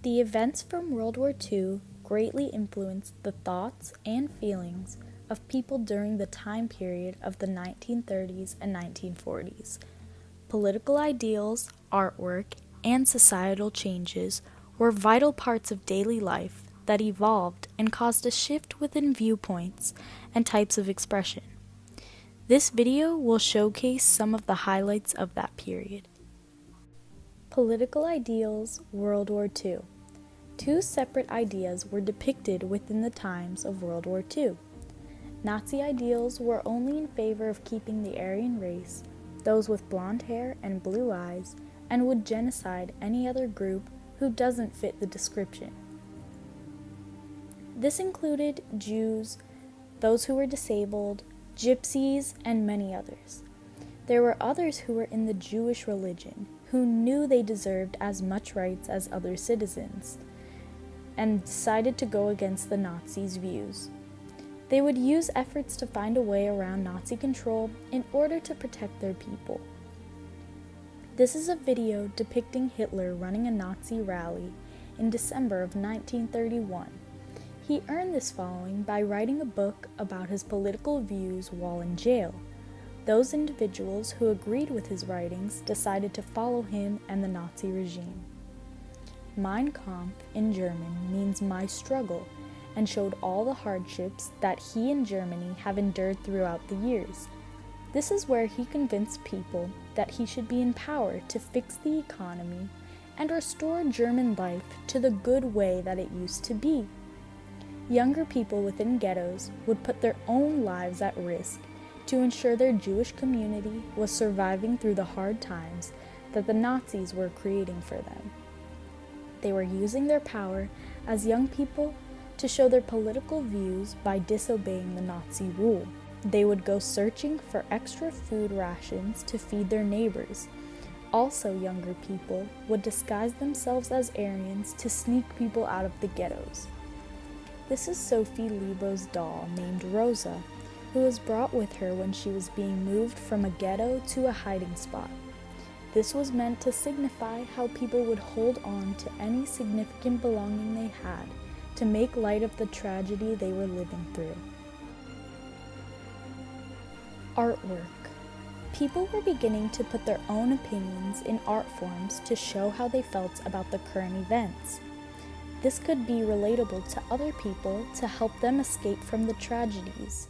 The events from World War II greatly influenced the thoughts and feelings of people during the time period of the 1930s and 1940s. Political ideals, artwork, and societal changes were vital parts of daily life that evolved and caused a shift within viewpoints and types of expression. This video will showcase some of the highlights of that period. Political ideals, World War II. Two separate ideas were depicted within the times of World War II. Nazi ideals were only in favor of keeping the Aryan race, those with blonde hair and blue eyes, and would genocide any other group who doesn't fit the description. This included Jews, those who were disabled, gypsies, and many others. There were others who were in the Jewish religion, who knew they deserved as much rights as other citizens, and decided to go against the Nazis' views. They would use efforts to find a way around Nazi control in order to protect their people. This is a video depicting Hitler running a Nazi rally in December of 1931. He earned this following by writing a book about his political views while in jail. Those individuals who agreed with his writings decided to follow him and the Nazi regime. Mein Kampf in German means my struggle, and showed all the hardships that he and Germany have endured throughout the years. This is where he convinced people that he should be in power to fix the economy and restore German life to the good way that it used to be. Younger people within ghettos would put their own lives at risk to ensure their Jewish community was surviving through the hard times that the Nazis were creating for them. They were using their power as young people to show their political views by disobeying the Nazi rule. They would go searching for extra food rations to feed their neighbors. Also, younger people would disguise themselves as Aryans to sneak people out of the ghettos. This is Sophie Liebo's doll named Rosa, who was brought with her when she was being moved from a ghetto to a hiding spot. This was meant to signify how people would hold on to any significant belonging they had to make light of the tragedy they were living through. Artwork. People were beginning to put their own opinions in art forms to show how they felt about the current events. This could be relatable to other people to help them escape from the tragedies.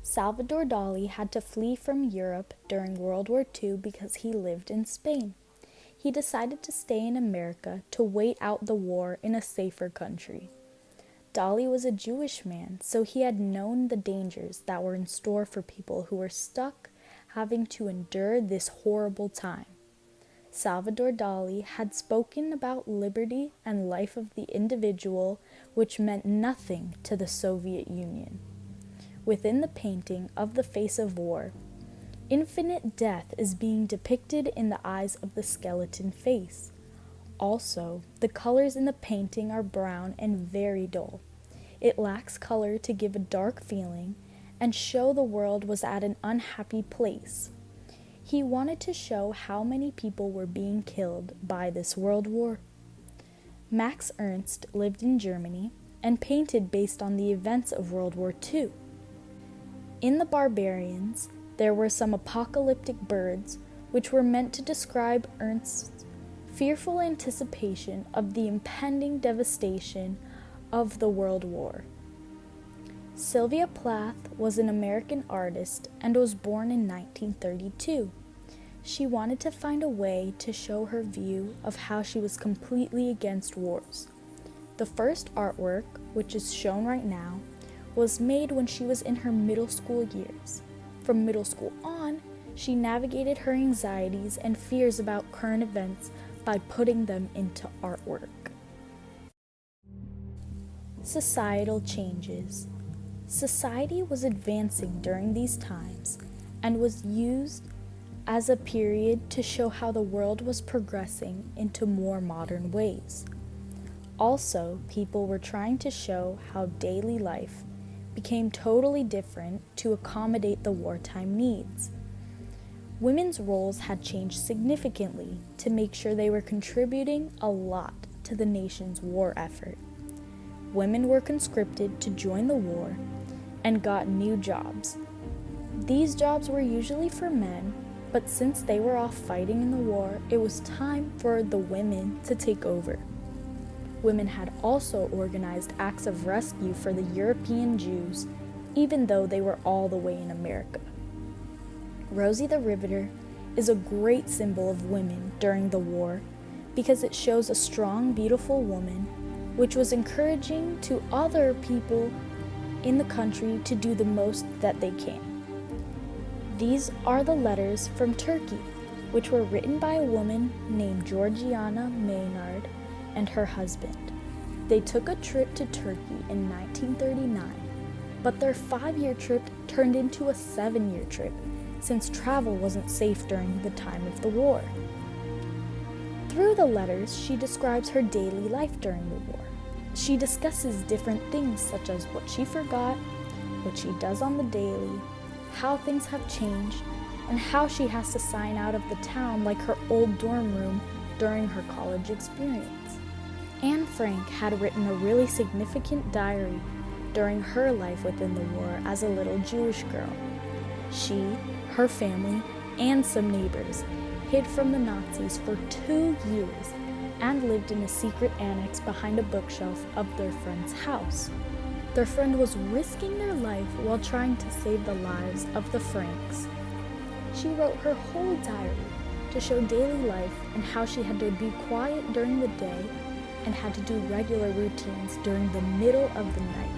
Salvador Dali had to flee from Europe during World War II because he lived in Spain. He decided to stay in America to wait out the war in a safer country. Dali was a Jewish man, so he had known the dangers that were in store for people who were stuck having to endure this horrible time. Salvador Dali had spoken about liberty and life of the individual, which meant nothing to the Soviet Union. Within the painting of the face of war, infinite death is being depicted in the eyes of the skeleton face. Also, the colors in the painting are brown and very dull. It lacks color to give a dark feeling and show the world was at an unhappy place. He wanted to show how many people were being killed by this world war. Max Ernst lived in Germany and painted based on the events of World War II. In The Barbarians, there were some apocalyptic birds which were meant to describe Ernst's fearful anticipation of the impending devastation of the World War. Sylvia Plath was an American artist and was born in 1932. She wanted to find a way to show her view of how she was completely against wars. The first artwork, which is shown right now, was made when she was in her middle school years. From middle school on, she navigated her anxieties and fears about current events by putting them into artwork. Societal changes. Society was advancing during these times and was used as a period to show how the world was progressing into more modern ways. Also, people were trying to show how daily life became totally different to accommodate the wartime needs. Women's roles had changed significantly to make sure they were contributing a lot to the nation's war effort. Women were conscripted to join the war and got new jobs. These jobs were usually for men, but since they were off fighting in the war, it was time for the women to take over. Women had also organized acts of rescue for the European Jews, even though they were all the way in America. Rosie the Riveter is a great symbol of women during the war because it shows a strong, beautiful woman, which was encouraging to other people in the country to do the most that they can. These are the letters from Turkey, which were written by a woman named Georgiana Maynard and her husband. They took a trip to Turkey in 1939, but their 5-year trip turned into a 7-year trip since travel wasn't safe during the time of the war. Through the letters, she describes her daily life during the war. She discusses different things such as what she forgot, what she does on the daily, how things have changed, and how she has to sign out of the town like her old dorm room during her college experience. Anne Frank had written a really significant diary during her life within the war as a little Jewish girl. She, her family, and some neighbors hid from the Nazis for 2 years and lived in a secret annex behind a bookshelf of their friend's house. Their friend was risking their life while trying to save the lives of the Franks. She wrote her whole diary to show daily life and how she had to be quiet during the day and had to do regular routines during the middle of the night.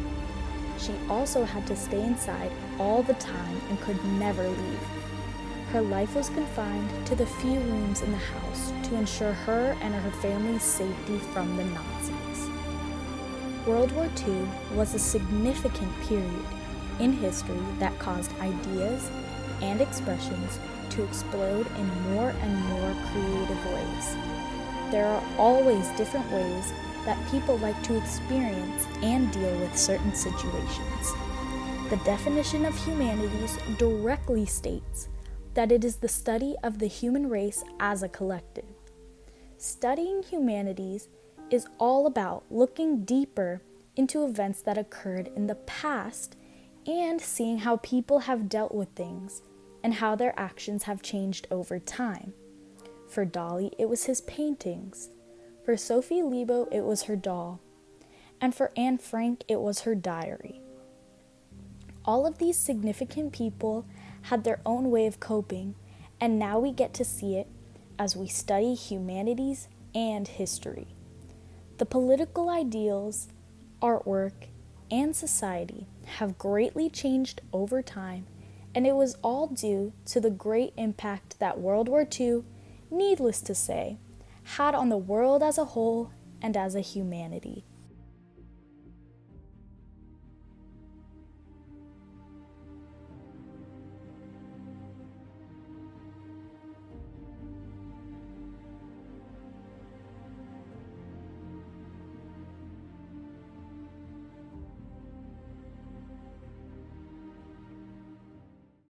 She also had to stay inside all the time and could never leave. Her life was confined to the few rooms in the house to ensure her and her family's safety from the Nazis. World War II was a significant period in history that caused ideas and expressions to explode in more and more creative ways. There are always different ways that people like to experience and deal with certain situations. The definition of humanities directly states that it is the study of the human race as a collective. Studying humanities is all about looking deeper into events that occurred in the past and seeing how people have dealt with things and how their actions have changed over time. For Dali, it was his paintings. For Sophie Lebo, it was her doll. And for Anne Frank, it was her diary. All of these significant people had their own way of coping, and now we get to see it as we study humanities and history. The political ideals, artwork, and society have greatly changed over time, and it was all due to the great impact that World War II, needless to say, had on the world as a whole and as a humanity.